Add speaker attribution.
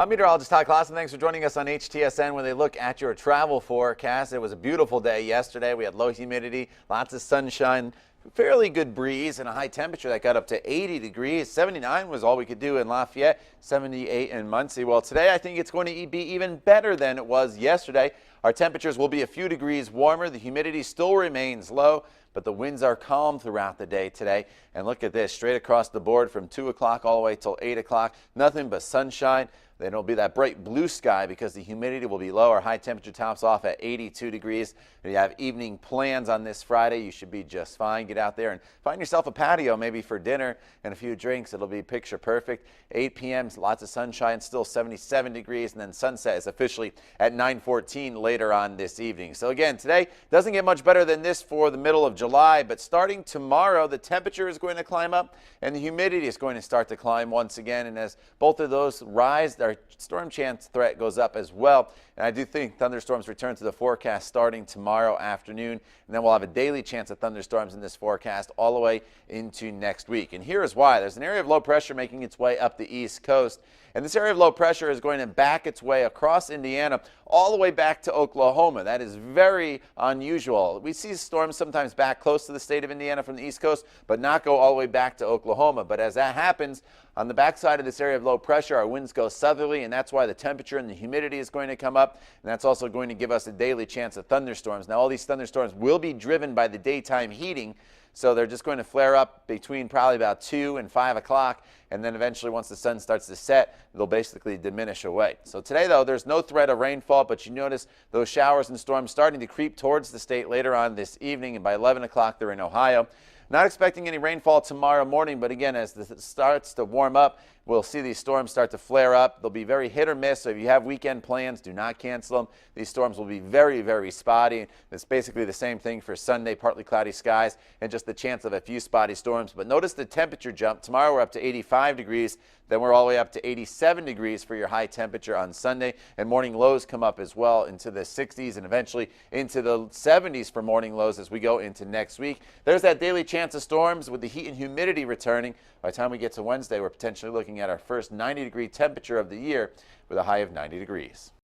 Speaker 1: I'm meteorologist Todd Clausen. Thanks for joining us on HTSN when they look at your travel forecast. It was a beautiful day yesterday. We had low humidity, lots of sunshine, fairly good breeze, and a high temperature that got up to 80 degrees. 79 was all we could do in Lafayette, 78 in Muncie. Well, today I think it's going to be even better than it was yesterday. Our temperatures will be a few degrees warmer. The humidity still remains low, but the winds are calm throughout the day today. And look at this, straight across the board from 2 o'clock all the way till 8 o'clock, nothing but sunshine. Then it'll be that bright blue sky because the humidity will be low. Our high temperature tops off at 82 degrees. If you have evening plans on this Friday, you should be just fine. Get out there and find yourself a patio maybe for dinner and a few drinks. It'll be picture perfect. 8 p.m., lots of sunshine, still 77 degrees, and then sunset is officially at 9:14 later on this evening. So again, today doesn't get much better than this for the middle of July, but starting tomorrow, the temperature is going to climb up and the humidity is going to start to climb once again. And as both of those rise, our storm chance threat goes up as well. And I do think thunderstorms return to the forecast starting tomorrow afternoon. And then we'll have a daily chance of thunderstorms in this forecast all the way into next week. And here is why. There's an area of low pressure making its way up the East Coast. And this area of low pressure is going to back its way across Indiana all the way back to Oklahoma. That is very unusual. We see storms sometimes back close to the state of Indiana from the East Coast, but not go all the way back to Oklahoma. But as that happens, on the backside of this area of low pressure, our winds go southerly, and that's why the temperature and the humidity is going to come up. And that's also going to give us a daily chance of thunderstorms. Now, all these thunderstorms will be driven by the daytime heating, so they're just going to flare up between probably about 2 and 5 o'clock, and then eventually once the sun starts to set, they'll basically diminish away. So today, though, there's no threat of rainfall, but you notice those showers and storms starting to creep towards the state later on this evening, and by 11 o'clock they're in Ohio. Not expecting any rainfall tomorrow morning, but again, as it starts to warm up, we'll see these storms start to flare up. They'll be very hit or miss, so if you have weekend plans, do not cancel them. These storms will be very, very spotty. It's basically the same thing for Sunday, partly cloudy skies, and just the chance of a few spotty storms. But notice the temperature jump. Tomorrow we're up to 85 degrees, then we're all the way up to 87 degrees for your high temperature on Sunday, and morning lows come up as well into the 60s and eventually into the 70s for morning lows as we go into next week. There's that daily chance of storms with the heat and humidity returning. By the time we get to Wednesday, we're potentially looking at our first 90-degree temperature of the year with a high of 90 degrees.